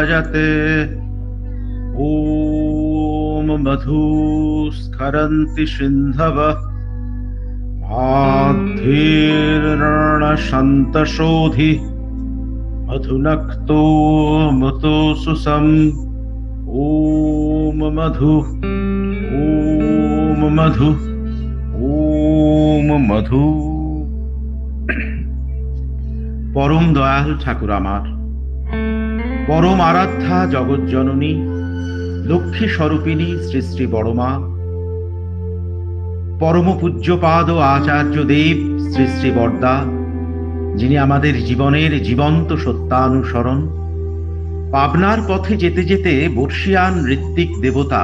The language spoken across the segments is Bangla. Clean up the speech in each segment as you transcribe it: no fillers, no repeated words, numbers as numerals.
जायते। ॐ मधुस्खरन्ति सिन्धवः आद्धीर्णशन्तशोधि मधुनक्तो मतो सुसम्। ॐ मधु ॐ मधु ॐ मधु। परम दयाल ठाकुर आमार परम आराध्या जगत जननी लक्ष्मी स्वरूपिणी श्री श्री बड़मा परम पूज्यपाद आचार्य देव श्री श्री बरदा जिनि आमादेर जीवनेर जीवंत सत्यानुसरण। पाबनार पथे जेते जेते बर्षियान ऋत्विक देवता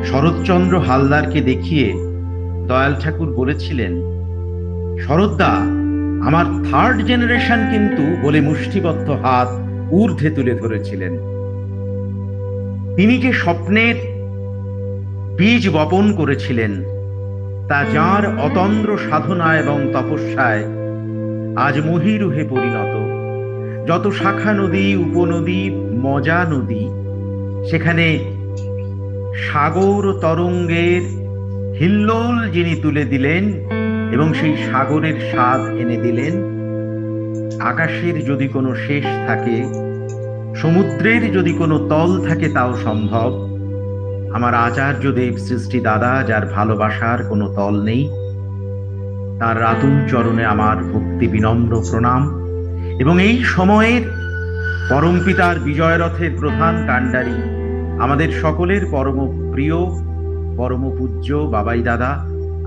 शरৎচন্দ্র हालदारকে देखिए दयाल ठाकुर बोलेছিলেন, शरद्दा আমার থার্ড জেনারেশন কিন্তু বলে মুষ্টিবদ্ধ হাত ঊর্ধ্বে তুলে ধরেছিলেন। তিনি যে স্বপ্নের বীজ বপন করেছিলেন তা যার অতন্দ্র সাধনা এবং তপস্যায় আজ মহীরুহে পরিণত। যত শাখা নদী, উপনদী, মজা নদী, সেখানে সাগর তরঙ্গের হিল্লোল যিনি তুলে দিলেন এবং সেই সাগরের স্বাদ এনে দিলেন। আকাশের যদি কোনো শেষ থাকে, সমুদ্রের যদি কোনো তল থাকে, তাও সম্ভব। আমার আচার্য দেব সৃষ্টি দাদা, যার ভালোবাসার কোনো তল নেই, তার রাতুল চরণে আমার ভক্তি বিনম্র প্রণাম। এবং এই সময়ের পরম পিতার বিজয় রথের প্রধান কাণ্ডারী, আমাদের সকলের পরম প্রিয় পরম পূজ্য বাবাই দাদা,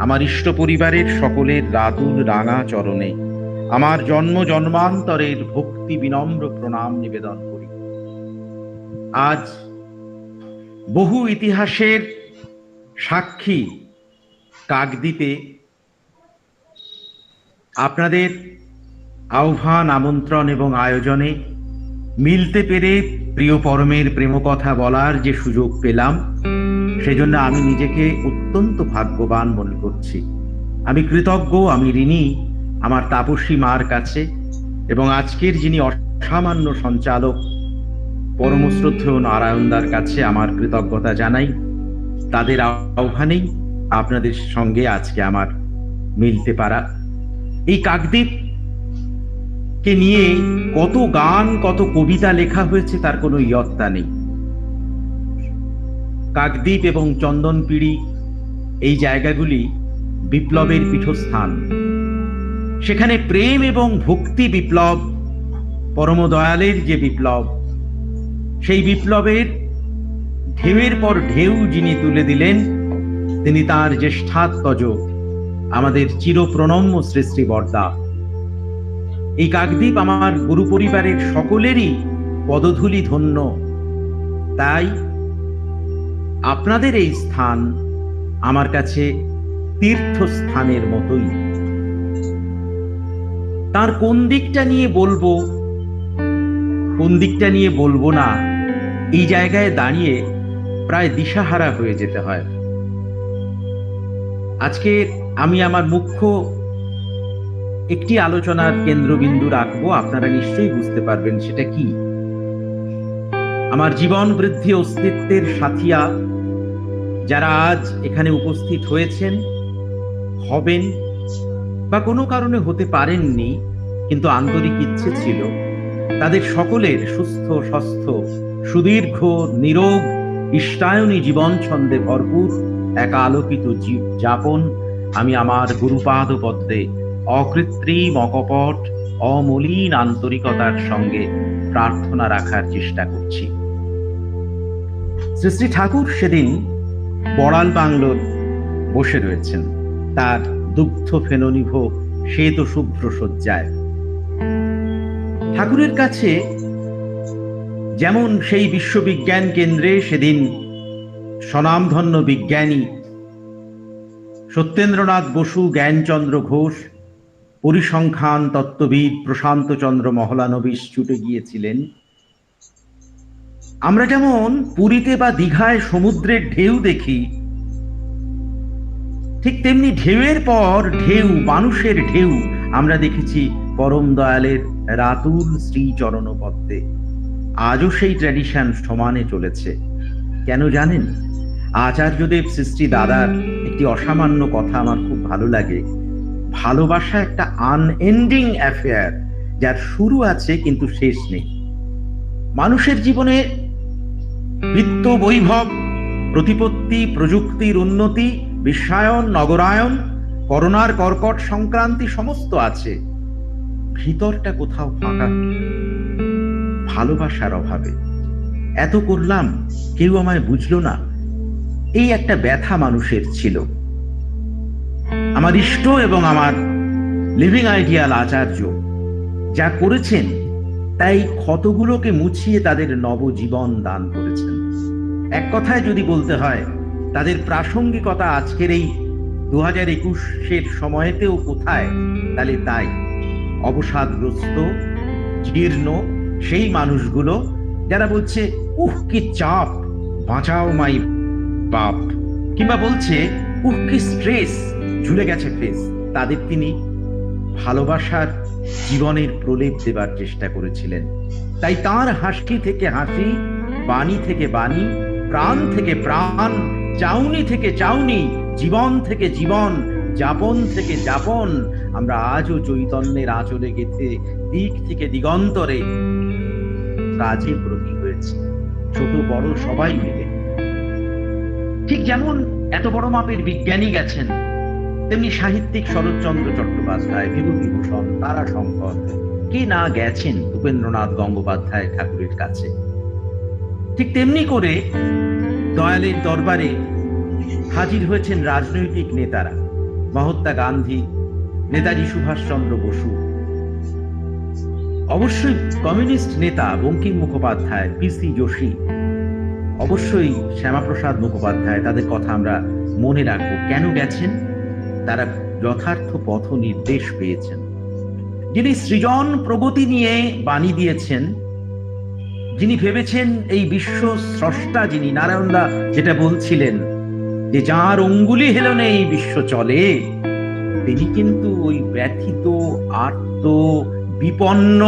আমার ইষ্ট পরিবারের সকলের রাতুল রাঙা চরণে আমার জন্ম জন্মান্তরের ভক্তি বিনম্র প্রণাম নিবেদন করি। আজ বহু ইতিহাসের সাক্ষী কাকদ্বীপে আপনাদের আহ্বান, আমন্ত্রণ এবং আয়োজনে মিলতে পেরে প্রিয় পরমের প্রেমকথা বলার যে সুযোগ পেলাম, সেজন্য আমি নিজেকে অত্যন্ত ভাগ্যবান মনে করছি। আমি কৃতজ্ঞ, আমি ঋণী আমার তাপসী মার কাছে এবং আজকের যিনি অসামান্য সঞ্চালক পরমশ্রদ্ধেয় নারায়ণদার কাছে আমার কৃতজ্ঞতা জানাই। তাদের আহ্বানেই আপনাদের সঙ্গে আজকে আমার মিলতে পারা। এই কাকদ্বীপকে নিয়ে কত গান, কত কবিতা লেখা হয়েছে তার কোনো ইয়ত্তা নেই। কাকদ্বীপ এবং চন্দনপিড়ি এই জায়গাগুলি বিপ্লবের পীঠস্থান। সেখানে প্রেম এবং ভক্তি বিপ্লব, পরম দয়ালের যে বিপ্লব, সেই বিপ্লবের ঢেউয়ের পর ঢেউ যিনি তুলে দিলেন, তিনি তার জ্যেষ্ঠাত্মজ আমাদের চিরপ্রণম্য শ্রী শ্রী বরদা। এই কাকদ্বীপ আমার গুরু পরিবারের সকলেরই পদধূলি ধন্য। তাই আপনাদের এই স্থান আমার কাছে তীর্থস্থানের মতোই। তার কোন দিকটা নিয়ে বলবো, কোন দিকটা নিয়ে বলবো না, এই জায়গায় দাঁড়িয়ে প্রায় দিশাহারা হয়ে যেতে হয়। আজকে আমি আমার মুখ্য একটি আলোচনার কেন্দ্রবিন্দু রাখবো, আপনারা নিশ্চয়ই বুঝতে পারবেন সেটা কি। আমার জীবন বৃদ্ধি অস্তিত্বের সাথিয়া যারা আজ এখানে উপস্থিত হয়েছেন, হবেন বা কোনো কারণে হতে পারেননি কিন্তু আন্তরিক ইচ্ছে ছিল, তাদের সকলের সুস্থ স্বাস্থ্য, সুদীর্ঘ নিরোগ ইষ্টায়নী জীবন ছন্দে ভরপুর এক আলোকিত যাপন আমি আমার গুরুপাদ পদ্মে অকৃত্রিম, অকপট, অমলিন আন্তরিকতার সঙ্গে প্রার্থনা রাখার চেষ্টা করছি। শ্রী শ্রী ঠাকুর সেদিন বড়াল বাংলোর বসে রয়েছেন তার দুগ্ধ ফেননিভ শ্বেত শুভ্র শয্যায়। ঠাকুরের কাছে যেমন সেই বিশ্ববিজ্ঞান কেন্দ্রে সেদিন স্বনামধন্য বিজ্ঞানী সত্যেন্দ্রনাথ বসু, জ্ঞানচন্দ্র ঘোষ, পরিসংখ্যান তত্ত্ববিদ প্রশান্ত চন্দ্র মহলানবিশ ছুটে গিয়েছিলেন, আমরা যেমন পুরীতে বা দীঘায় সমুদ্রের ঢেউ দেখি, ঠিক তেমনি ঢেউয়ের পর ঢেউ, মানুষের ঢেউ আমরা দেখেছি পরম দয়ালের রাতুল শ্রীচরণ পদ্মে। আজও সেই ট্র্যাডিশন সমানে চলেছে। কেন জানেন? আচার্যদেব সৃষ্টি দাদার একটি অসামান্য কথা আমার খুব ভালো লাগে। ভালোবাসা একটা আনএন্ডিং অ্যাফেয়ার, যার শুরু আছে কিন্তু শেষ নেই। মানুষের জীবনে বৃত্ত, বৈভব, প্রতিপত্তি, প্রযুক্তির উন্নতি, বিশ্বায়ন, নগরায়ন, করোনার কর্কট সংক্রান্তি সমস্ত আছে, ভিতরটা কোথাও ফাঁকা, ভালোবাসার অভাবে। এত করলাম, কেউ আমায় বুঝলো না, এই একটা ব্যথা মানুষের ছিল। আমার ইষ্ট এবং আমার লিভিং আইডিয়াল আচার্য যা করেছেন তাই ক্ষতগুলোকে মুছিয়ে তাদের নবজীবন দান করেছেন। এক কথায় যদি বলতে হয়, তাদের প্রাসঙ্গিকতা আজকের এই 2021-এর সময়তেও কোথায়, তাহলে তাই অবসাদগ্রস্ত, জীর্ণ সেই মানুষগুলো যারা বলছে উহ কি চাপ, বাঁচাও মাই বাপ, কিংবা বলছে উহ কি স্ট্রেস, ঝুলে গেছে ফেস, তাদের তিনি ভালোবাসার জীবনের প্রলেপ দেবার চেষ্টা করেছিলেন। তাই তার হাসি থেকে হাসি, বাণী থেকে বাণী, প্রাণ থেকে প্রাণ, চাউনি থেকে চাউনি, জীবন থেকে জীবন, যাপন থেকে যাপন, আমরা আজও চৈতন্যের আঁচলে গেঁথে দিক থেকে দিগন্তরে কাজে ব্রতী হয়েছি, ছোট বড় সবাই মিলে। ঠিক যেমন এত বড় মাপের বিজ্ঞানী গেছেন, তেমনি সাহিত্যিক শরৎচন্দ্র চট্টোপাধ্যায়, বিভূতিভূষণ, তারাশঙ্কর, কে না গেছেন উপেন্দ্রনাথ গঙ্গোপাধ্যায় ঠাকুরের কাছে। ঠিক তেমনি করে দয়ালের দরবারে হাজির হয়েছেন রাজনৈতিক নেতারা, মহাত্মা গান্ধী, নেতাজি সুভাষচন্দ্র বসু, অবশ্যই কমিউনিস্ট নেতা বঙ্কিম মুখোপাধ্যায়, পিসি যোশী, অবশ্যই শ্যামাপ্রসাদ মুখোপাধ্যায়। তাদের কথা আমরা মনে রাখবো। কেন গেছেন? তারা যথার্থ পথ নির্দেশ পেয়েছেন। যিনি সৃজন প্রগতি নিয়ে বাণী দিয়েছেন, যিনি ভেবেছেন এই বিশ্ব স্রষ্টা, যিনি নারায়ণদা যেটা বলছিলেন যে যার অঙ্গুলি হেলনে এই বিশ্ব চলে, তিনি কিন্তু ওই ব্যথিত, আর্ত, বিপন্ন,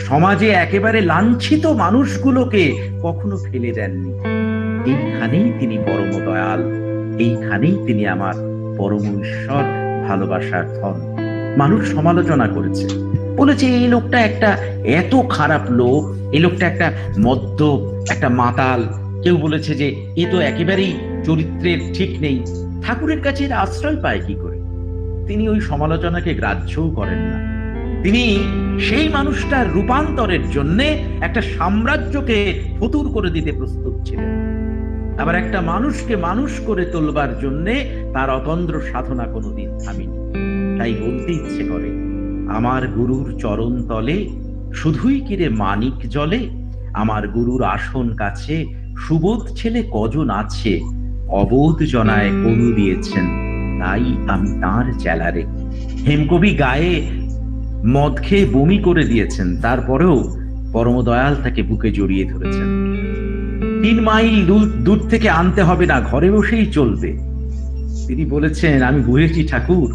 সমাজে একেবারে লাঞ্ছিত মানুষগুলোকে কখনো ফেলে দেননি। এইখানেই তিনি পরম দয়াল, এইখানেই তিনি আমার পরম ঈশ্বর, ভালোবাসার ধন। মানুষ সমালোচনা করেছে, বলেছে এই লোকটা একটা এত খারাপ লোক, এই লোকটা একটা মদ্যপ, একটা মাতাল। কেউ বলেছে যে এ তো একেবারেই চরিত্রের ঠিক নেই। ঠাকুরের কাছে এর আশ্রয় পায় কি করে? তিনি ওই সমালোচনাকে গ্রাহ্যও করেন না। তিনি সেই মানুষটার রূপান্তরের জন্য একটা সাম্রাজ্যকে ফতুর করে দিতে প্রস্তুত ছিলেন। আবার একটা মানুষকে মানুষ করে তোলবার জন্য তার অতন্দ্র সাধনা কোনোদিন থামিনি। তাই বলতে ইচ্ছে করে, আমার গুরুর চরণ তলে শুধুই কিরে মানিক জলে, আমার গুরুর আসন কাছে সুবোধ ছেলে কজন আছে, অবোধ জনায় কনু দিয়েছেন, তাই আমি তাঁর চেলারে। হেমকবি গায়ে মদ খেয়ে বমি করে দিয়েছেন, তারপরেও পরম দয়াল তাকে বুকে জড়িয়ে ধরেছেন। 3 মাইল দূর থেকে আনতে হবে না, ঘরে বসেই চলবে। তিনি বলেছেন, আমি বুঝেছি ঠাকুর,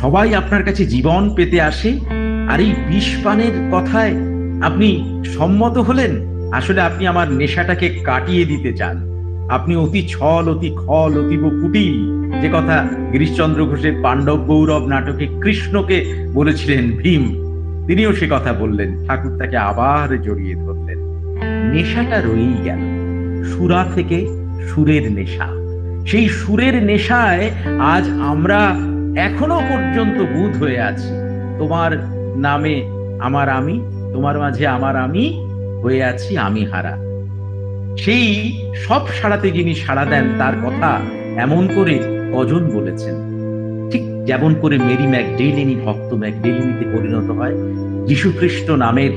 সবাই আপনার কাছে জীবন পেতে আসে, আর এই বিষ পানের কথায় আপনি সম্মত হলেন। আসলে আপনি আমার নেশাটাকে কাটিয়ে দিতে চান। আপনি অতি ছল, অতি খল, অতীব কুটিল, যে কথা গিরিশচন্দ্র ঘোষের পাণ্ডব গৌরব নাটকে কৃষ্ণকে বলেছিলেন ভীম, তিনিও সে কথা বললেন। ঠাকুর তাকে আবার জড়িয়ে ধরলেন। নেশাটা রয়েই গেল, সুরা থেকে সুরের নেশা। সেই সুরের নেশায় আজ আমরা এখনো পর্যন্ত বুঁদ হয়ে আছি। তোমার নামে আমার আমি, তোমার মাঝে আমার আমি, হয়ে আছি আমি হারা। সেই সব সাড়াতে যিনি সাড়া দেন, তার কথা এমন করে কজন বলেছেন। ঠিক যেমন করে মেরি ম্যাকডেলিনি ভক্ত ম্যাকডেলিনিতে পরিণত হয় যীশু খ্রিস্ট নামের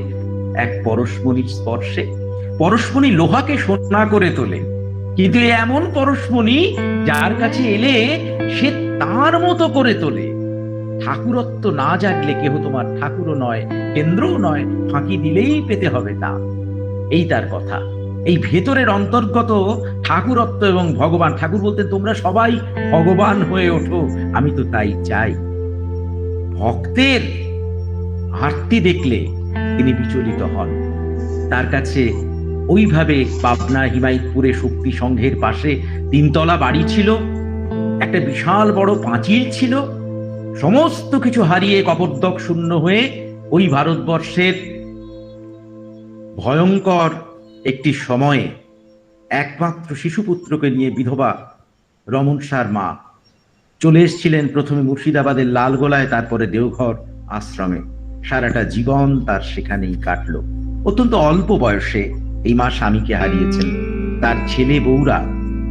এক পরশমণির স্পর্শে। পরশমণি লোহাকে সোনা করে তোলে, কিন্তু এমন পরশমণি যার কাছে এলে সে তার মতো করে তোলে। ঠাকুরত্ব না জাগলে কেহ তোমার ঠাকুরও নয়, কেন্দ্রও নয়, ফাঁকি দিলেই পেতে হবে তা। এই তার কথা। এই ভেতরের অন্তর্গত ঠাকুরত্ব এবং ভগবান। ঠাকুর বলতেন, তোমরা সবাই ভগবান হয়ে ওঠো, আমি তো তাই চাই। ভক্তের আরতি দেখলে তিনি বিচলিত হন। তার কাছে ওইভাবে পাবনা হিমায়তপুরে শক্তি সংঘের পাশে 3 তলা বাড়ি ছিল, একটা বিশাল বড় পাঁচিল ছিল। সমস্ত কিছু হারিয়ে কবরদক শূন্য হয়ে ওই ভারতবর্ষের ভয়ঙ্কর একটি সময়ে একমাত্র শিশুপুত্রকে নিয়ে বিধবা রমন সার মা চলে এসেছিলেন প্রথমে মুর্শিদাবাদের লালগোলায়, তারপরে দেওঘর আশ্রমে। সারাটা জীবন তার সেখানেই কাটলো। অত্যন্ত অল্প বয়সে এই মা স্বামীকে হারিয়েছেন। তার ছেলে বউরা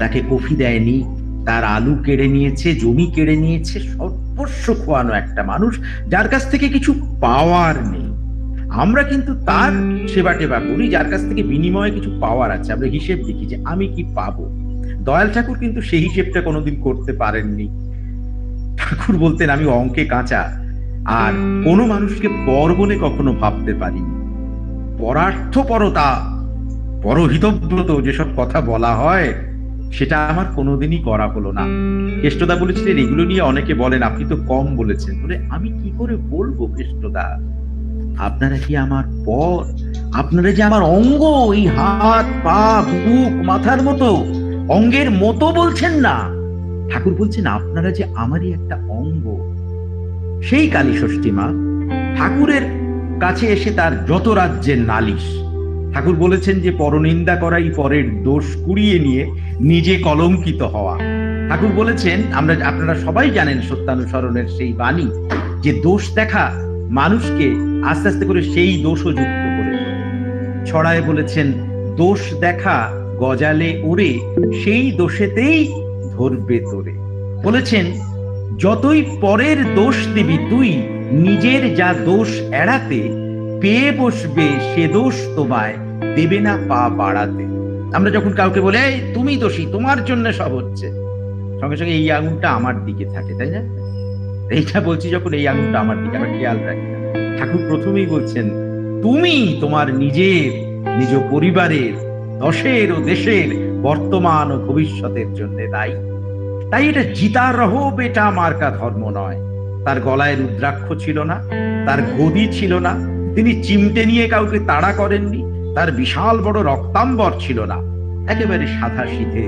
তাকে কফি দেয়নি, তার আলু কেড়ে নিয়েছে, জমি কেড়ে নিয়েছে। সর্বস্ব খোয়ানো একটা মানুষ যার কাছ থেকে কিছু পাওয়ার নেই। আমরা কিন্তু তার সেবা টেবা করি যার কাছ থেকে বিনিময়ে কিছু পাওয়ার আছে। আমরা হিসেব দেখি যে আমি কি পাবো। দয়াল ঠাকুর কিন্তু সেই হিসেবটা কোনোদিন করতে পারেননি। ঠাকুর বলতেন আমি অঙ্কে কাঁচা, আর কোনো মানুষকে পর বলে কখনো ভাবতে পারিনি। পরার্থপরতা, পরহিতব্রত যেসব কথা বলা হয় সেটা আমার কোনোদিনই করা হলো না। কেষ্টদা বলেছিলেন এগুলো নিয়ে অনেকে বলেন আপনি তো কম বলেছেন। বলে আমি কি করে বলবো কেষ্টদা, আপনারা কি আমার পর? আপনারা যে আমার অঙ্গ, এই হাত পা বুক মাথার মতো অঙ্গের মতো বলছেন না। ঠাকুর বলছেন আপনারা যে আমারই একটা অঙ্গ। সেই কালী ষষ্ঠী মা ঠাকুরের কাছে এসে তার যত রাজ্যের নালিশ, ঠাকুর বলেছেন যে পরনিন্দা করাই পরের দোষ কুড়িয়ে নিয়ে নিজে কলঙ্কিত হওয়া। ঠাকুর বলেছেন আপনারা সবাই জানেন সত্যানুসরণের সেই বাণী, যে দোষ দেখা মানুষকে আস্তে আস্তে করে সেই দোষও যুক্ত করে ছড়ায়। বলেছেন দোষ দেখা গজালে ওরে, সেই দোষেতেই ধরবে তোরে। বলেছেন যতই পরের দোষ দিবি তুই, নিজের যা দোষ এড়াতে পেয়ে বসবে সে দোষ তোমায় দেবে না পা বাড়াতে। আমরা যখন কাউকে বলে তুমি দোষী, তোমার জন্য সব হচ্ছে, সঙ্গে সঙ্গে এই আঙুলটা আমার দিকে থাকে, তাই না? এইটা বলছি যখন এই আঙুলটা আমার দিকে, আমরা খেয়াল রাখি না। ঠাকুর প্রথমেই বলছেন তুমি তোমার নিজের, নিজ পরিবারের, দশের ও দেশের বর্তমান ও ভবিষ্যতের জন্য দায়ী। তাই এটা জিতা রহ বেটা মার্কা ধর্ম নয়। তার গলায় রুদ্রাক্ষ ছিল না, তার গদি ছিল না, তিনি চিমটে নিয়ে কাউকে তাড়া করেননি, তার বিশাল বড় রক্তাম্বর ছিল না। একেবারে সাদা সিধে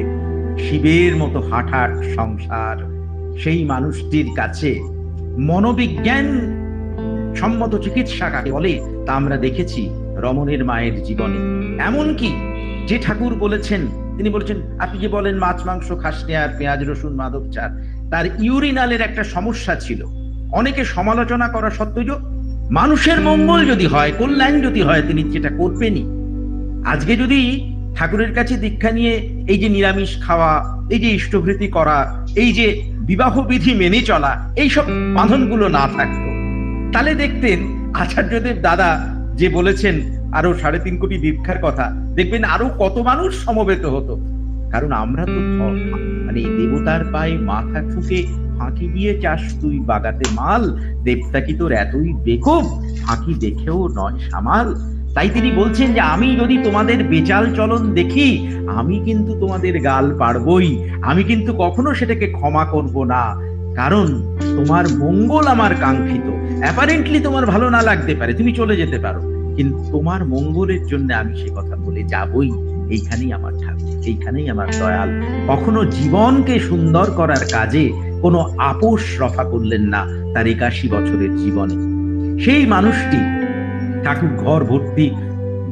শিবের মতো হাঁটাট সংসার। সেই মানুষটির কাছে মনোবিজ্ঞান সম্মত চিকিৎসা কাকে বলে তা আমরা দেখেছি রমণের মায়ের জীবনে। এমনকি যে ঠাকুর বলেছেন, তিনি বলেছেন আপনি যে বলেন মাছ মাংস খাসনি আর পেঁয়াজ রসুন মাদক চার, তার ইউরিনালের একটা সমস্যা ছিল। অনেকে সমালোচনা করা সত্ত্বেও মানুষের মঙ্গল যদি হয়, কল্যাণ যদি হয়, তিনি যেটা করবেনই। আজকে যদি ঠাকুরের কাছে দীক্ষা নিয়ে এই যে নিরামিষ খাওয়া, এই যে ইষ্টভৃতি করা, এই যে বিবাহ বিধি মেনে চলা, এইসব বাঁধনগুলো না থাকতো, তাহলে দেখতেন আচার্যদেব দাদা যে বলেছেন আরো 3.5 কোটি দীক্ষার কথা, দেখবেন আরো কত মানুষ সমবেত হতো। কারণ আমরা তো মানে দেবতার পায়ে মাথা ঠুকে ফাঁকি দিয়ে চাস তুই বাগাতে মাল, দেবতা কি তোর এতই বেকুব, ফাঁকি দেখেও নয় সামাল। তাই তিনি বলছেন যে আমি যদি তোমাদের বেচাল চলন দেখি, আমি কিন্তু তোমাদের গাল পাড়বই, আমি কিন্তু কখনো সেটাকে ক্ষমা করব না। কারণ তোমার মঙ্গল আমার কাঙ্ক্ষিত। অ্যাপারেন্টলি তোমার ভালো না লাগতে পারে, তুমি চলে যেতে পারো, কিন্তু তোমার মঙ্গলের জন্য আমি সে কথা বলে যাবই। এইখানেই আমার ঠাকুর, এইখানেই আমার দয়াল। কখনো জীবনকে সুন্দর করার কাজে কোনো আপোষ রফা করলেন না তার 81 বছরের জীবনে। সেই মানুষটি, ঠাকুর ঘর ভর্তি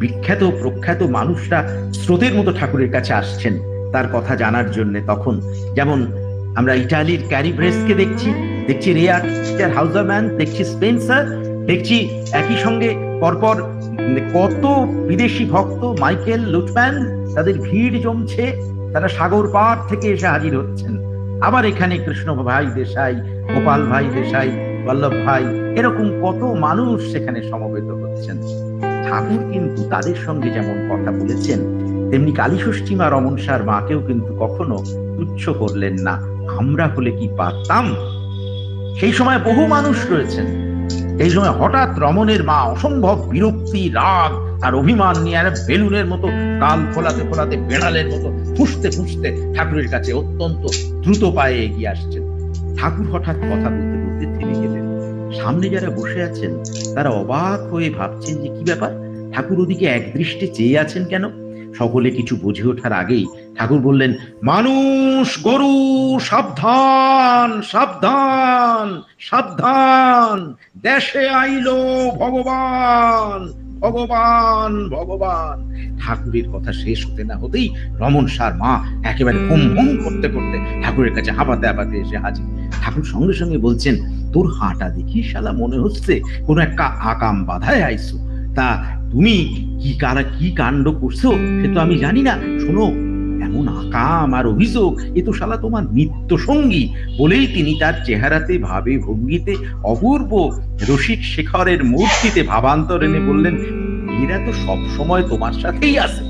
বিখ্যাত প্রখ্যাত মানুষরা স্রোতের মতো ঠাকুরের কাছে আসছেন তার কথা জানার জন্য। তখন যেমন আমরা ইটালির ক্যারিব্রেসকে দেখছি রে আর্চার হাউজারম্যান, দেখছি স্পেন্সার, দেখছি একই সঙ্গে পরপর কত বিদেশি ভক্ত, মাইকেল লুটম্যান, তাদের ভিড় জমছে, তারা সাগর পার থেকে এসে হাজির হচ্ছেন। আবার এখানে কৃষ্ণ ভাই দেশাই, গোপাল ভাই দেশাই, বল্লভ ভাই, এরকম কত মানুষ সেখানে সমবেত হচ্ছেন। ঠাকুর কিন্তু তাদের সঙ্গে যেমন কথা বলেছেন, তেমনি কালীষষ্ঠী মা রমন সার মাকেও কিন্তু কখনো তুচ্ছ করলেন না। আমরা হলে কি পারতাম? সেই সময় বহু মানুষ রয়েছেন। এই সময় হঠাৎ রমণের মা অসম্ভব বিরক্তি, রাগ আর অভিমান নিয়ে বেলুনের মতো কাল ফোলাতে ফোলাতে, বেড়ালের মতো ফুঁসতে ফুঁসতে ঠাকুরের কাছে অত্যন্ত দ্রুত পায়ে এগিয়ে আসছেন। ঠাকুর হঠাৎ কথা বলতে বলতে থেমে গেলেন। সামনে যারা বসে আছেন তারা অবাক হয়ে ভাবছেন যে কি ব্যাপার, ঠাকুর ওদিকে এক দৃষ্টে চেয়ে আছেন কেন? সকলে কিছু বুঝে ওঠার আগেই ঠাকুর বললেন, মানুষ গরু সাবধান সাবধান সাবধান, দেশে আইলো ভগবান ভগবান ভগবান। ঠাকুরের কথা শেষ হতে না হতেই রমন সার মা একেবারে হুম হুম করতে করতে ঠাকুরের কাছে হাঁপাতে হাঁপাতে এসে হাজির। ঠাকুর সঙ্গে সঙ্গে বলছেন, তোর হাঁটা দেখি শালা মনে হচ্ছে কোনো একটা আকাম বাধায় আইছো, তা তুমি কি কাণ্ড করছো সে তো আমি জানি না। শোনো, এমন আকাম আর অভিযোগ, এ তো শালা তোমার নিত্য সঙ্গী। বলেই তিনি তার চেহারাতে ভাবে ভঙ্গিতে অপূর্ব রসিক শেখরের মূর্তিতে ভাবান্তর এনে বললেন, এরা তো সব সময় তোমার সাথেই আছে।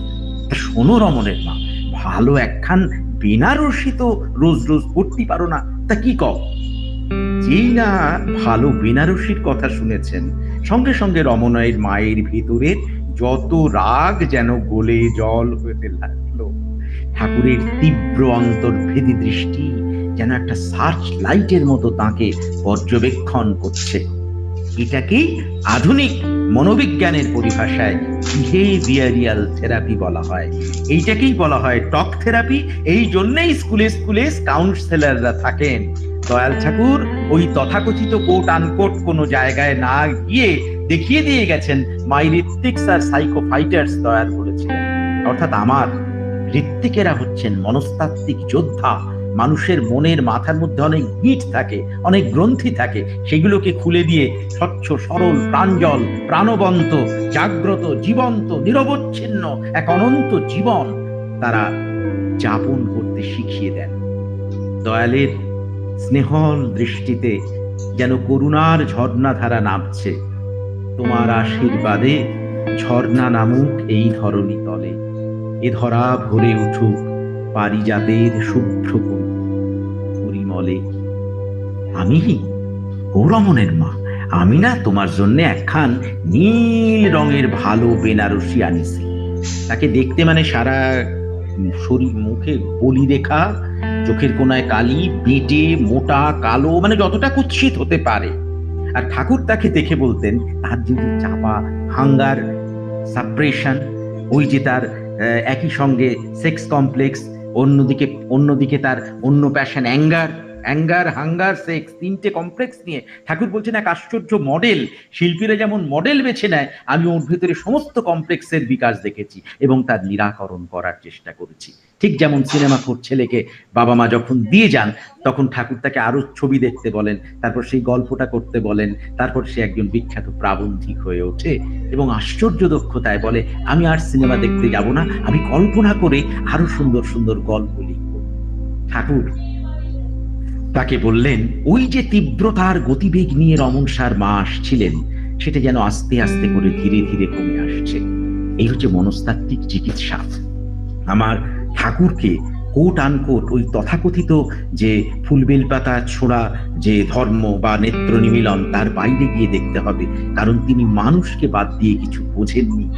শোনো রমণের মা, ভালো একখান বেনারসি তো রোজ রোজ পড়তে পারো না, তা কি কও? যেই না ভালো বেনারসির কথা শুনেছেন, সঙ্গে সঙ্গে রমণের মায়ের ভিতরের যত রাগ যেন গলে জল হতে লাগলো। ঠাকুরের তীব্র অন্তর্ভেদী দৃষ্টি যেন একটা সার্চ লাইটের মতো তাকে পর্যবেক্ষণ করছে। এটাকেই আধুনিক মনোবিজ্ঞানের পরিভাষায় বিহেভিয়ারিয়াল থেরাপি বলা হয়। এইটাকেই বলা হয় টক থেরাপি। এই জন্যই স্কুলে স্কুলে কাউন্সেলররা থাকেন। দয়াল ঠাকুর ওই তথাকথিত কোট আনকোট কোনো জায়গায় না গিয়ে দেখিয়ে দিয়ে গেছেন মাই ঋত্বিকস আর সাইকো ফাইটার্স দয়াল বলেছিলেন। অর্থাৎ আমার ঋত্বিকেরা হচ্ছেন মনস্তাত্ত্বিক যোদ্ধা। মানুষের মনের মাথার মধ্যে অনেক গিঁট থাকে, অনেক গ্রন্থি থাকে, সেগুলোকে খুলে দিয়ে স্বচ্ছ সরল প্রাঞ্জল প্রাণবন্ত জাগ্রত জীবন্ত নিরবচ্ছিন্ন এক অনন্ত জীবন তারা যাপন করতে শিখিয়ে দেন। দয়ালের স্নেহল দৃষ্টিতে যেন করুণার ঝর্ণাধারা নামছে। তোমার আশীর্বাদে ঝর্ণা নামুক এই ধরণী তলে, এ ধরা ভরে উঠুক পারিজাতের শুভ্র পরিমলে। আমি ও রমণের মা, আমি না তোমার জন্য একখান নীল রঙের ভালো বেনারসি আনিছি। তাকে দেখতে মানে সারা শরীর মুখে বলি রেখা, চোখের কোনায় কালি, বেটে মোটা কালো, মানে যতটা কুৎসিত হতে পারে। আর ঠাকুর তাকে দেখে বলতেন, তার যদি চাপা হাঙ্গার সাপ্রেশন, ওই যে তার একই সঙ্গে সেক্স কমপ্লেক্স, অন্যদিকে তার অন্য প্যাশন অ্যাঙ্গার হাঙ্গার সেক্স, তিনটে কমপ্লেক্স নিয়ে ঠাকুর বলছেন এক আশ্চর্য মডেল। শিল্পীরা যেমন মডেল বেছে নেয়, আমি ওর ভিতরে সমস্ত কমপ্লেক্সের বিকাশ দেখেছি এবং তার নিরাকরণ করার চেষ্টা করেছি। ঠিক যেমন সিনেমা কোর ছেলেকে বাবা মা যখন দিয়ে যান, তখন ঠাকুর তাকে আরো ছবি দেখতে বলেন, তারপর সেই গল্পটা করতে বলেন, তারপর সে একজন বিখ্যাত প্রাবন্ধিক হয়ে ওঠে এবং আশ্চর্য দক্ষতায় বলে, আমি আর সিনেমা দেখতে যাব না, আমি কল্পনা করে আরো সুন্দর সুন্দর গল্প লিখব। ঠাকুর তাকে বললেন, ওই যে তীব্রতার গতিবেগ নিয়ে রমন সার মা আসছিলেন, সেটা যেন আস্তে আস্তে করে ধীরে ধীরে কমে আসছে। এই হচ্ছে মনস্তাত্ত্বিক চিকিৎসা। আমার ঠাকুরকে কোট আনকোট ওই তথাকথিত যে ফুলবেলপাতা ছোড়া যে ধর্ম বা নেত্র নিমিলন, তার বাইরে গিয়ে দেখতে হবে, কারণ তিনি মানুষকে বাদ দিয়ে কিছু বোঝেননি।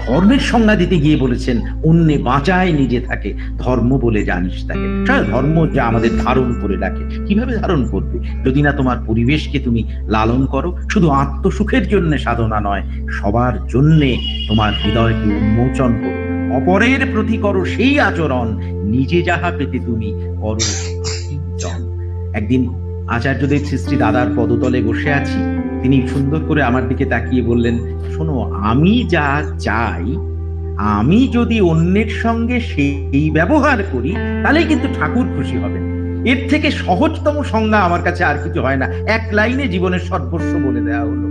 ধর্মের সংজ্ঞা দিতে গিয়ে বলেছেন, অন্যে বাঁচায় নিজে থাকে, ধর্ম বলে জানিস তাকে। ধর্ম যা আমাদের ধারণ করে রাখে, কিভাবে ধারণ করবে যদি না তোমার পরিবেশকে তুমি লালন করো? শুধু আত্মসুখের জন্য সাধনা নয়, সবার জন্যে তোমার হৃদয়কে উন্মোচন করো, অপরের প্রতি করো সেই আচরণ, নিজে যাহা পেতে তুমি করো আকিঞ্চন। একদিন আচার্যদেব শ্রী দাদার পদতলে বসে আছি, তিনি সুন্দর করে আমার দিকে তাকিয়ে বললেন, শোনো, আমি যা চাই, আমি যদি অন্যের সঙ্গে সেই ব্যবহার করি, তাহলে কিন্তু ঠাকুর খুশি হবেন। এর থেকে সহজতম সংজ্ঞা আমার কাছে আর কিছু হয় না। এক লাইনে জীবনের সর্বস্ব বলে দেওয়া হলো।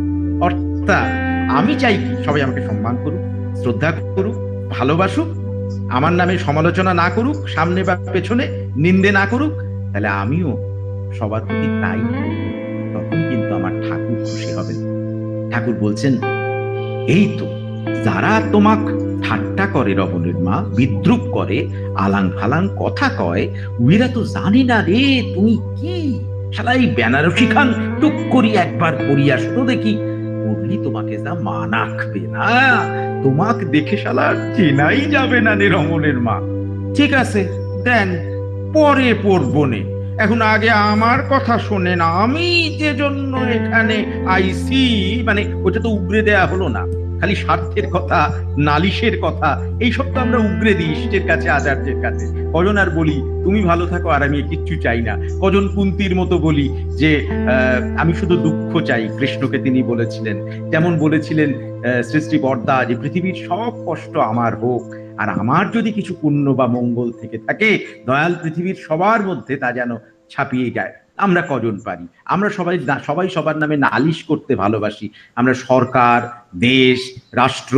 অর্থাৎ আমি চাই কি, সবাই আমাকে সম্মান করুক, শ্রদ্ধা করুক, ভালোবাসুক, আমার নামে সমালোচনা না করুক, সামনে বা পেছনে নিন্দে না করুক, তাহলে আমিও সবার প্রতি তাই করব। তখন কিন্তু আমার ঠাকুর খুশি হবেন। ঠাকুর বলছেন, এই তো যারা তোমাক ঠাট্টা করে রমণের মা, বিদ্রুপ করে, আলাং ফালাং কথা কয়, উইরা তো জানি না রে তুমি কি। শালা এই বেনারসি খান টুক করি একবার পড়িয়া শুধু দেখি, পড়লি তোমাকে যা মানাকবে না, তোমাক দেখে শালা চেনাই যাবে না রে রমণের মা। ঠিক আছে দেন, পরে পড়বো নে, এখন আগে আমার কথা শোনেন। আমি যে জন্য এখানে আইসি, মানে ওটা তো উগরে দেয়া হলো না, খালি স্বার্থের কথা, নালিশের কথা, এইসব তো আমরা উগরে দিই ইষ্টের কাছে, আচার্যের কাছে। কজন আর বলি তুমি ভালো থাকো আর আমি কিচ্ছু চাই না। কজন কুন্তির মতো বলি যে আমি শুধু দুঃখ চাই, কৃষ্ণকে তিনি বলেছিলেন। যেমন বলেছিলেন শ্রী শ্রী বরদা যে পৃথিবীর সব কষ্ট আমার হোক, আর আমার যদি কিছু পুণ্য বা মঙ্গল থেকে থাকে, দয়াল পৃথিবীর সবার মধ্যে তা যেন ছাপিয়ে যায়। আমরা কজন পারি? আমরা সবাই সবার নামে নালিশ করতে ভালোবাসি। আমরা সরকার, দেশ, রাষ্ট্র,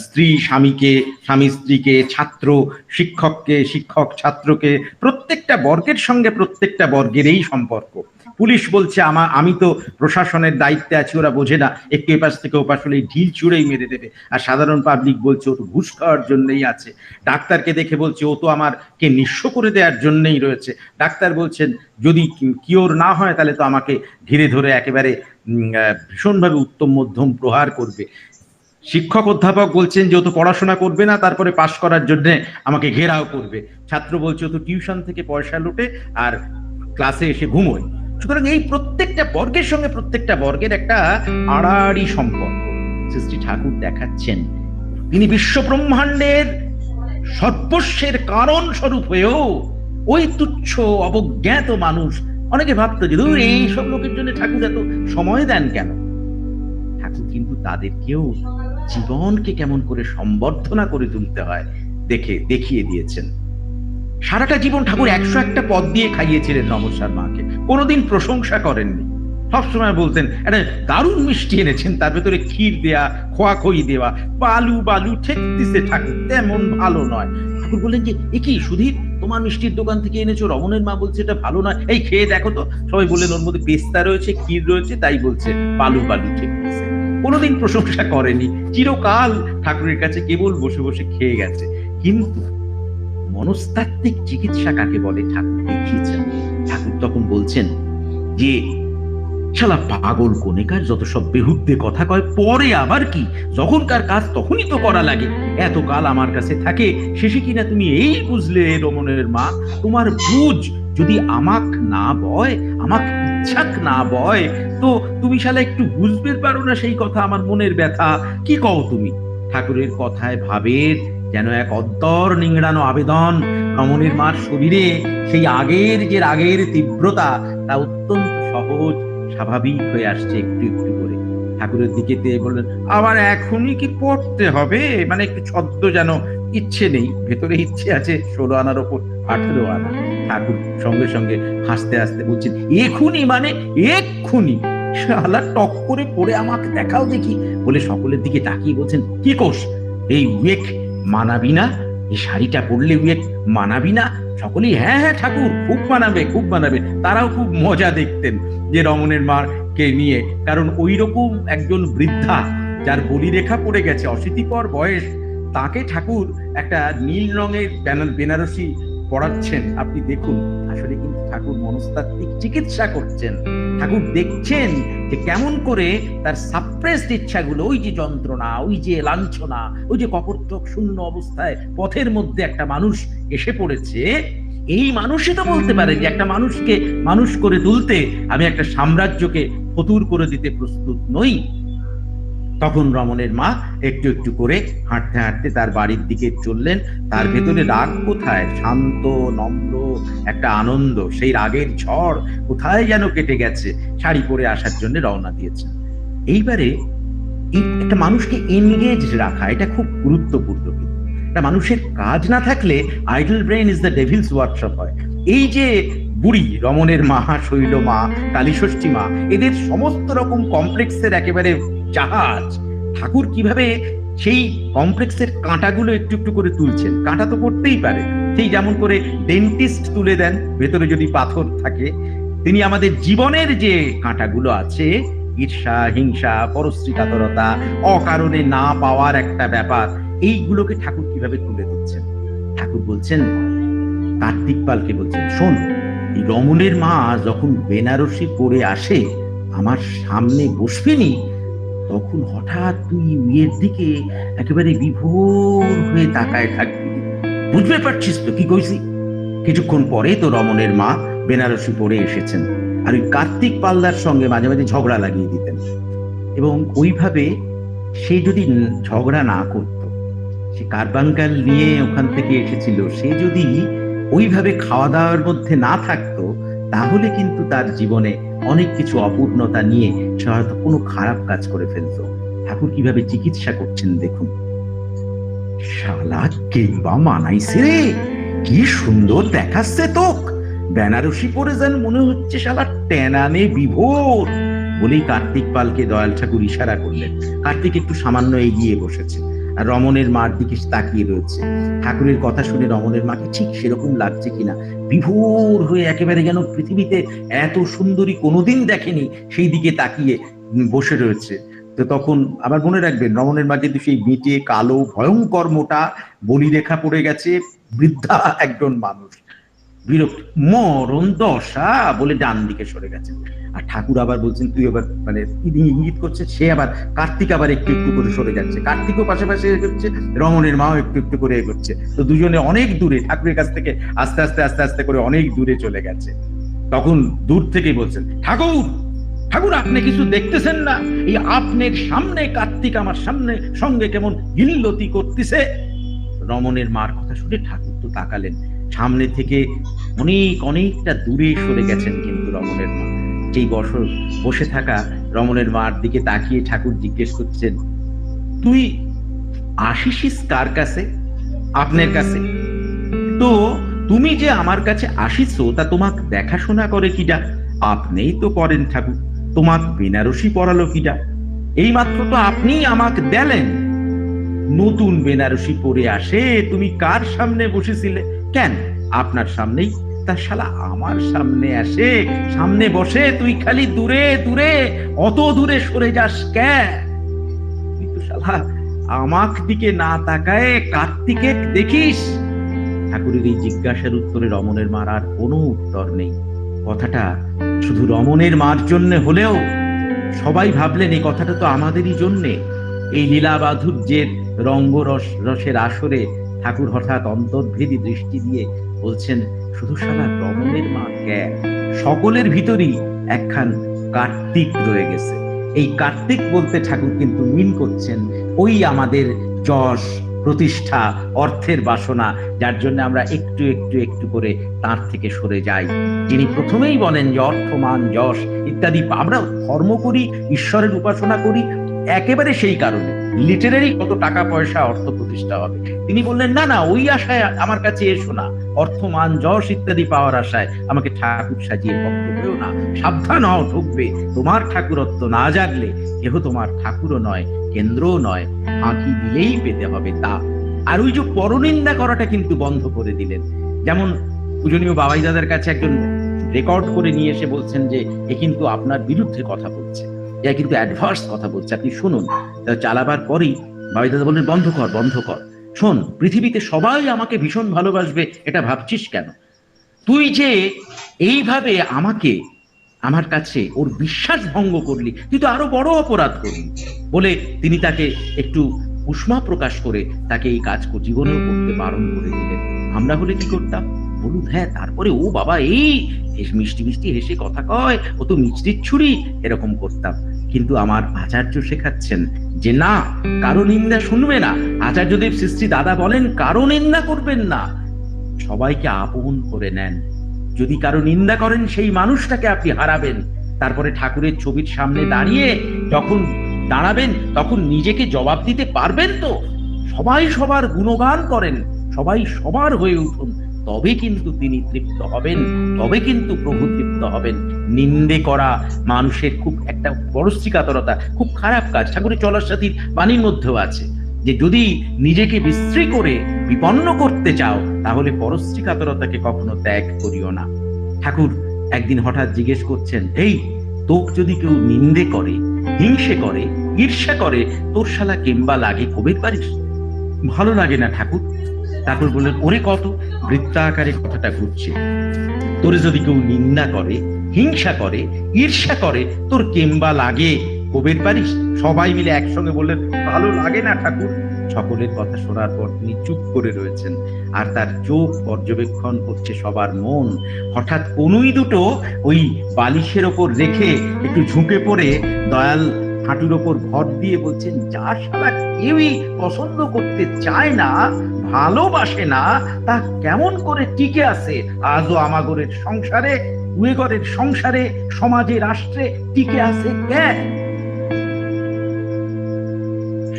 স্ত্রী স্বামীকে, স্বামী স্ত্রীকে, ছাত্র শিক্ষককে, শিক্ষক ছাত্রকে, প্রত্যেকটা বর্গের সঙ্গে প্রত্যেকটা বর্গের এই সম্পর্ক। পুলিশ বলছে আমি তো প্রশাসনের দায়িত্বে আছি, ওরা বোঝে না, একটু এপাশ থেকে ওপাশ হলেই ঢিল ছুঁড়েই মেরে দেবে। আর সাধারণ পাবলিক বলছে ও তো ঘুষ খাওয়ার জন্যই আছে। ডাক্তারকে দেখে বলছে ও তো আমাকে নিঃস্ব করে দেওয়ার জন্যই রয়েছে। ডাক্তার বলছেন যদি কিওর না হয় তাহলে তো আমাকে ঘিরে ধরে একেবারে ভীষণভাবে উত্তম মধ্যম প্রহার করবে। শিক্ষক অধ্যাপক বলছেন যে ও তো পড়াশোনা করবে না, তারপরে পাশ করার জন্য আমাকে ঘেরাও করবে। ছাত্র বলছে ও তো টিউশন থেকে পয়সা লুটে আর ক্লাসে এসে ঘুমোয়। সুতরাং এই প্রত্যেকটা বর্গের সঙ্গে প্রত্যেকটা বর্গের একটা আড়াআড়ি সম্পর্ক শ্রী ঠাকুর দেখাচ্ছেন। তিনি বিশ্ব ব্রহ্মাণ্ডের সর্বস্বের কারণ স্বরূপ হয়েও ওই তুচ্ছ অবজ্ঞাত মানুষ, অনেকে ভাবতো যে এইসব লোকের জন্য ঠাকুর এত সময় দেন কেন। ঠাকুর কিন্তু তাদেরকেও জীবনকে কেমন করে সম্বর্ধনা করে তুলতে হয় দেখিয়ে দিয়েছেন। সারাটা জীবন ঠাকুর 101টা পদ দিয়ে খাইয়েছিলেন নমস্কার মাকে, কোনোদিন প্রশংসা করেননি। সবসময় বলতেন একটা দারুণ মিষ্টি এনেছেন, তার ভেতরে ক্ষীর দেয়া, খোয়াখই দেওয়া, বালু ঠেকতেছে ঠাকুর, তেমন ভালো নয়। ঠাকুর বললেন যে এ কি সুধীর, তোমার মিষ্টির দোকান থেকে এনেছো, রমণের মা বলছে এটা ভালো নয়, এই খেয়ে দেখো তো। সবাই বললেন ওর মধ্যে পেস্তা রয়েছে, ক্ষীর রয়েছে, তাই বলছে বালু ঠেকতেছে। কোনোদিন প্রশংসা করেনি, চিরকাল ঠাকুরের কাছে কেবল বসে বসে খেয়ে গেছে। কিন্তু মনস্তাত্ত্বিক চিকিৎসা কাকে বলে ঠাকুর দেখিয়েছেন। ঠাকুর তখন বলছেন যে শালা পাগল কোনেকার, যত সব বেহুদ্দে কথা কয়, পরে আবার কি, যখনকার কাজ তখনই তো করা লাগে। এতকাল আমার কাছে থাকে, শেষে কিনা তুমি এই বুঝলে রমণের মা, তোমার বুঝ যদি আমাক না বয়, আমাক ইচ্ছাক না বয়, তো তুমি শালা একটু বুঝতে পারো না সেই কথা, আমার মনের ব্যথা। কি কও তুমি? ঠাকুরের কথায় ভাবের যেন এক অদ্দর নিংড়ানো আবেদন রমণীর মার শরীরে সেই আগের যে রাগের তীব্রতা, তা অত্যন্ত সহজ স্বাভাবিক হয়ে আসছে একটু একটু করে। ঠাকুরের দিকে দিয়ে বললেন, আবার এখনই কি পড়তে হবে? মানে একটু ছদ্ম যেন ইচ্ছে নেই, ভেতরে ইচ্ছে আছে 16 আনার ওপর 18 আনা। ঠাকুর সঙ্গে সঙ্গে হাসতে হাসতে বলছেন, এখুনি মানে এক্ষুনি, শালা টক করে পড়ে আমাকে দেখাও দেখি। বলে সকলের দিকে তাকিয়ে বলছেন, কি কোষ, এই উয়েক মানাবি না? এই শাড়িটা পরলে উয়েক মানাবি না? সকলেই হ্যাঁ হ্যাঁ ঠাকুর, খুব মানাবে খুব মানাবে। তারাও খুব মজা দেখতেন যে রমণের মাকে নিয়ে, কারণ ওই রকম একজন বৃদ্ধা যার বলিরেখা পড়ে গেছে, অশীতিপর বয়স, তাকে ঠাকুর একটা নীল রঙের বেনারসি পড়াচ্ছেন। আপনি দেখুন, আসলে কিন্তু ঠাকুর মনস্তাত্ত্বিক চিকিৎসা করছেন। ঠাকুর দেখছেন যে কেমন করে তার সাপ্রেসড ইচ্ছাগুলো, ওই যে যন্ত্রণা, ওই যে লাঞ্ছনা, ওই যে কপর্তক শূন্য অবস্থায় পথের মধ্যে একটা মানুষ এসে পড়েছে, এই মানুষই তো বলতে পারে যে একটা মানুষকে মানুষ করে তুলতে আমি একটা সাম্রাজ্যকে ফতুর করে দিতে প্রস্তুত নই। তখন রমণের মা একটু একটু করে হাঁটতে হাঁটতে তার বাড়ির দিকে চললেন। তার ভেতরে রাগ কোথায়, শান্ত নম্র একটা আনন্দ, সেই রাগের ঝড় কোথায় যেন কেটে গেছে, শাড়ি পরে আসার জন্য রওনা দিয়েছেন। এইবারে একটা মানুষকে এনগেজ রাখা, এটা খুব গুরুত্বপূর্ণ। একটা মানুষের কাজ না থাকলে idol brain is the Devil's workshop হয়। এই যে বুড়ি রমণের মা, শৈল মা, কালীষষ্ঠী মা, এদের সমস্ত রকম কমপ্লেক্সের একেবারে জাহাজ ঠাকুর কিভাবে সেই কমপ্লেক্সের কাঁটাগুলো একটু একটু করে তুলছেন। কাঁটা তো করতেই পারে, সেই যেমন করে ডেন্টিস্ট তুলে দেন ভেতরে যদি পাথর থাকে, তিনি আমাদের জীবনের যে কাঁটাগুলো আছে, ঈর্ষা, হিংসা, পরশ্রী কাতরতা, অকারণে না পাওয়ার একটা ব্যাপার, এইগুলোকে ঠাকুর কিভাবে তুলে দিচ্ছেন। ঠাকুর বলছেন, কার্তিক পালকে বলছেন, শোন, এই রমণের মা যখন বেনারসি পরে আসে আমার সামনে বসবেনি, তখন হঠাৎ তুই বিয়ের দিকে একেবারে বিভোর হয়ে তাকায় থাকবি। বুঝতে পারছিস তো কি কইছি? কিছুক্ষণ পরে তো রমণের মা বেনারসি পরে এসেছেন, আর ওই কার্তিক পালদার সঙ্গে মাঝে মাঝে ঝগড়া লাগিয়ে দিতেন, এবং ওইভাবে সে যদি ঝগড়া না করত, সে কার্বাঙ্কাল নিয়ে ওখান থেকে এসেছিল, সে যদি ওইভাবে খাওয়া দাওয়ার মধ্যে না থাকতো, তাহলে কিন্তু তার জীবনে অনেক কিছু অপূর্ণতা নিয়ে সে হয়তো কোনো খারাপ কাজ করে ফেলতো। ঠাকুর কিভাবে চিকিৎসা করছেন দেখুন। শালা কিংবা মানাইছে রে, কি সুন্দর দেখাচ্ছে তোক, বেনারসি পরে যেন মনে হচ্ছে শালা টেনানে বিভোর। বলেই কার্তিক পালকে দয়াল ঠাকুর ইশারা করলেন। কার্তিক একটু সামান্য এগিয়ে বসেছে আর রমণের মার দিকে তাকিয়ে রয়েছে। ঠাকুরের কথা শুনে রমণের মাকে ঠিক সেরকম লাগছে কিনা, বিভোর হয়ে একেবারে যেন পৃথিবীতে এত সুন্দরী কোনোদিন দেখেনি সেই দিকে তাকিয়ে বসে রয়েছে। তো তখন আবার মনে রাখবেন, রমণের মা কিন্তু সেই বেঁটে কালো ভয়ঙ্কর মোটা বলিরেখা পড়ে গেছে, বৃদ্ধা একজন মানুষ, বিরক্ত, মরণ দশা বলে ডান দিকে সরে গেছেন। আর ঠাকুর আবার বলছেন তুই আবার, মানে ইঙ্গিত করছে, সে আবার কার্তিক আবার একটু একটু করে সরে যাচ্ছে, কার্তিকও পাশাপাশি এগোচ্ছে, রমণের মাও একটু একটু করে এগোচ্ছে। তো দুজনে অনেক দূরে, ঠাকুরের কাছ থেকে আস্তে আস্তে আস্তে আস্তে করে অনেক দূরে চলে গেছে। তখন দূর থেকে বলছেন, ঠাকুর ঠাকুর আপনি কিছু দেখতেছেন না? এই আপনার সামনে কার্তিক আমার সামনে সঙ্গে কেমন হিল্লতি করতেছে। রমণের মার কথা শুনে ঠাকুর তো তাকালেন, সামনে থেকে অনেকটা দূরে সরে গেছেন কিন্তু রমণের মা। সেই বসে থাকা রমণের মার দিকে তাকিয়ে ঠাকুর জিজ্ঞেস করছেন, তুই আসিস কার কাছে? আপনার কাছে। তো তুমি যে আমার কাছে আসিছো, তা তোমাক দেখাশোনা করে কিডা? আপনিই তো করেন ঠাকুর। তোমাক বেনারসি পরালো কিডা? এই মাত্র তো আপনি আমাকে দিলেন। নতুন বেনারসি পরে আসে তুমি কার সামনে বসেছিলে? কেন আপনার সামনেই। তা শালা আমার সামনে আসে, সামনে বসে, তুই খালি দূরে দূরে, অত দূরে সরে যাস কেন? তুই তো শালা আমাক দিকে না তাকায় কার্তিকে দেখিস। ঠাকুরের এই জিজ্ঞাসার উত্তরে রমণের মার আর কোনো উত্তর নেই। কথাটা শুধু রমণের মার জন্য হলেও সবাই ভাবলেন এই কথাটা তো আমাদেরই জন্যে। এই লীলা মাধুর্যের রসের আসরে ঠাকুর হঠাৎ অন্তর্ভেদী দৃষ্টি দিয়ে বলছেন, শুধু শালা রমণের মা কেন, সকলের ভিতরই একখান কার্তিক রয়ে গেছে। এই কার্তিক বলতে ঠাকুর কিন্তু মিন করছেন ওই আমাদের যশ প্রতিষ্ঠা অর্থের বাসনা, যার জন্য আমরা একটু একটু একটু করে তার থেকে সরে যাই। যিনি প্রথমেই বলেন যে অর্থ মান যশ ইত্যাদি আমরা ধর্ম করি, ঈশ্বরের উপাসনা করি একেবারে সেই কারণে, লিটারারি কত টাকা পয়সা অর্থ প্রতিষ্ঠা হবে। তিনি বললেন না না, ওই আশায় আমার কাছে এসো না, অর্থ মান যশ ইত্যাদি পাওয়ার আশায় আমাকে ঠাকুর সাজিয়ে ভক্ত হয়েও না, সাবধান হও ঠকবে। তোমার ঠাকুরত্ব না জাগলে কেহ তোমার ঠাকুরও নয়, কেন্দ্রও নয়, ফাঁকি দিলেই পেতে হবে তা। আর ওই যে পরনিন্দা করাটা কিন্তু বন্ধ করে দিলেন। যেমন পূজনীয় বাবাই দাদার কাছে একজন রেকর্ড করে নিয়ে এসে বলছেন যে এ কিন্তু আপনার বিরুদ্ধে কথা বলছে, এ কিন্তু অ্যাডভার্স কথা বলছে, আপনি শুনুন। চালাবার পরেই বাবাই দাদা বললেন বন্ধ কর বন্ধ কর, শোন, পৃথিবীতে সবাই আমাকে ভীষণ ভালোবাসবে এটা ভাবছিস কেন? তুই যে এইভাবে আমাকে আমার কাছে ওর বিশ্বাস ভঙ্গ করলি, তুই তো আরো বড় অপরাধ করলি। বলে তিনি তাকে একটু উষ্মা প্রকাশ করে তাকে এই কাজ জীবনেও করতে বারণ করে দিলেন। আমরা হলে কি করতাম বলুন? হ্যাঁ, তারপরে ও বাবা এই মিষ্টি মিষ্টি হেসে কথা কয়, ও তো মিষ্টির ছুরি, এরকম করতাম। কিন্তু আমার আচার্য শেখাচ্ছেন যে না, কারো নিন্দা শুনবে না। আচার্যদেব শ্রী দাদা বলেন কারো নিন্দা করবেন না, সবাইকে আপন করে নেন। যদি কারো নিন্দা করেন সেই মানুষটাকে আপনি হারাবেন। তারপরে ঠাকুরের ছবির সামনে দাঁড়িয়ে যখন দাঁড়াবেন তখন নিজেকে জবাব দিতে পারবেন তো? সবাই সবার গুণগান করেন, সবাই সবার হয়ে উঠুন, তবে কিন্তু তিনি তৃপ্ত হবেন, তবে কিন্তু প্রভু তৃপ্ত হবেন। নিন্দে করা মানুষের খুব একটা পরশ্রীকাতরতা, খুব খারাপ কাজ। ঠাকুরের চলার সাথীর বাণীর মধ্যেও আছে যে যদি নিজেকে বিশ্রী করে বিপন্ন করতে চাও তাহলে পরশ্রীকাতরতাকে কখনো ত্যাগ করিও না। ঠাকুর একদিন হঠাৎ জিজ্ঞেস করছেন, এই তোক যদি কেউ নিন্দে করে, হিংসে করে, ঈর্ষা করে, তোর শালা কেম্বা লাগে কবে পারিস? ভালো লাগে না ঠাকুর। তারপর বললেন, ওরে কত বৃত্তাকারে কথাটা ঘুরছে, তোরে যদি কেউ নিন্দা করে, হিংসা করে, ঈর্ষা করে, তোর কেম্বা লাগে কবে পারিস? সবাই মিলে একসঙ্গে বললেন, ভালো লাগে না ঠাকুর। সকলের কথা শোনার পর তিনি চুপ করে রয়েছেন আর তার চোখ পর্যবেক্ষণ করছে সবার মন। হঠাৎ কনুই দুটো ওই বালিশের ওপর রেখে একটু ঝুঁকে পড়ে দয়াল হাঁটুর ওপর ভর দিয়ে বলছেন, যা শালা কেউই পছন্দ করতে চায় না, ভালোবাসে না, তা কেমন করে টিকে আছে আজও আমাগরের সংসারে, উয়েগরের সংসারে, সমাজে, রাষ্ট্রে টিকে আছে কে?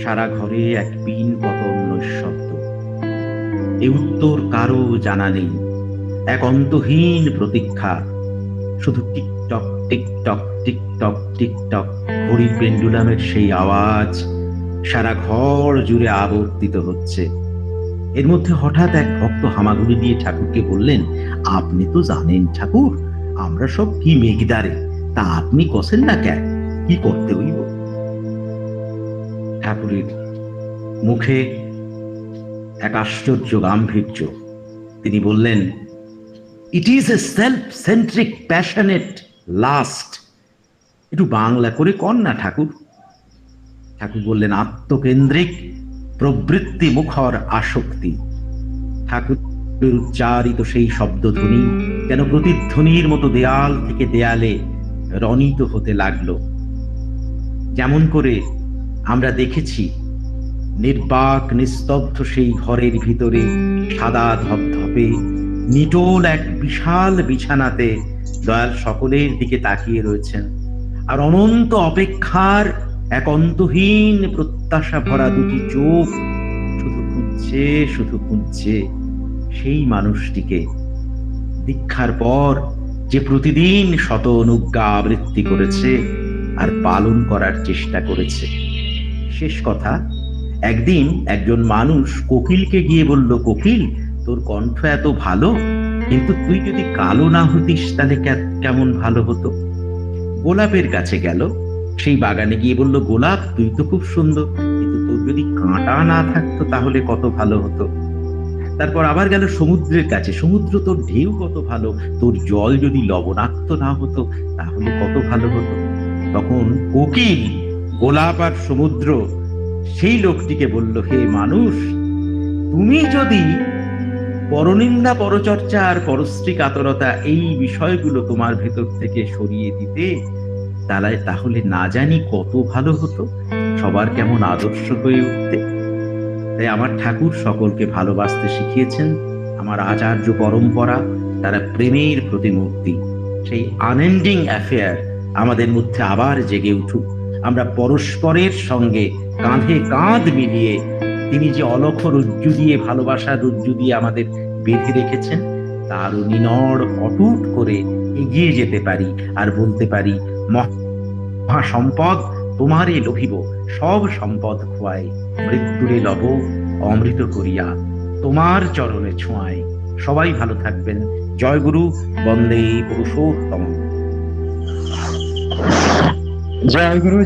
সারা ঘরে এক পিন পতন নৈঃশব্দ। এ উত্তর কারো জানা নেই। এক অন্তহীন প্রতীক্ষা। শুধু টিকটক টিকটক টিকটক টিকটক ঘড়ির পেন্ডুলামের সেই আওয়াজ সারা ঘর জুড়ে আবর্তিত হচ্ছে। এর মধ্যে হঠাৎ এক ভক্ত হামাগুড়ি দিয়ে ঠাকুরকে বললেন, আপনি তো জানেন ঠাকুর, আমরা সব কি মেঘদারে, তা আপনি কছেন না কেন, কি করতে হইব? ঠাকুরের মুখে এক আশ্চর্য গাম্ভীর্য। তিনি বললেন, it is a self centric passionate last. একটু বাংলা করে কন না ঠাকুর। ঠাকুর বললেন, আত্মকেন্দ্রিক প্রবৃত্তি মুখর আসক্তি। ঠাকুরের উচ্চারিত সেই শব্দধ্বনি যেন প্রতিধ্বনির মতো দেয়াল থেকে দেয়ালে রনিত হতে লাগলো। যেমন করে আমরা দেখেছি নির্বাক নিস্তব্ধ সেই ঘরের ভিতরে সাদা ধপধপে নিটোল এক বিশাল বিছানাতে দয়াল সকলের দিকে তাকিয়ে রয়েছেন, আর অনন্ত অপেক্ষার এক অন্তহীন প্রত্যাশা ভরা দুটি চোখ শুধু খুঁজছে সেই মানুষটিকে। দীক্ষার পর যে প্রতিদিন শত অনুজ্ঞা আবৃত্তি করেছে আর পালন করার চেষ্টা করেছে। শেষ কথা, একদিন একজন মানুষ কোকিলকে গিয়ে বলল, কোকিল, তোর কণ্ঠ এত ভালো, কিন্তু তুই যদি কালো না হতিস তাহলে কেমন ভালো হতো। গোলাপের কাছে গেল, সেই বাগানে গিয়ে বলল, গোলাপ, তুই তো খুব সুন্দর, কিন্তু তোর যদি কাঁটা না থাকতো তাহলে কত ভালো হতো। তারপর আবার গেল সমুদ্রের কাছে, সমুদ্র, তোর ঢেউ কত ভালো, তোর জল যদি লবণাক্ত না হতো তাহলে কত ভালো হতো। তখন কোকিল, গোলাপ আর সমুদ্র সেই লোকটিকে বলল, হে মানুষ, তুমি যদি পরনিন্দা, পরচর্চা আর পরশ্রী কাতরতা এই বিষয়গুলো তোমার ভেতর থেকে সরিয়ে দিতে, তাহলে না জানি কত ভালো হতো, সবার কেমন আদর্শ হয়ে উঠতে। তাই আমার ঠাকুর সকলকে ভালোবাসতে শিখিয়েছেন। আমার আচার্য পরম্পরা, তারা প্রেমের প্রতিমূর্তি। সেই আনএন্ডিং অ্যাফেয়ার আমাদের মধ্যে আবার জেগে উঠুক। আমরা পরস্পরের সঙ্গে কাঁধে কাঁধ মিলিয়ে তিনি যে অলক্ষ রজ্জু দিয়ে, ভালোবাসার রজ্জু দিয়ে আমাদের বেঁধে রেখেছেন, তারও নিনড় অটুট করে এগিয়ে যেতে পারি আর বলতে পারি, মহা সম্পদ তোমারে লভিব, সব সম্পদ খোয়াই, মৃত্যুরে লব অমৃত করিয়া তোমার চরণে ছোঁয়াই। সবাই ভালো থাকবেন। জয় গুরু, বন্দে পুরুষোত্তম। জয় গুরু।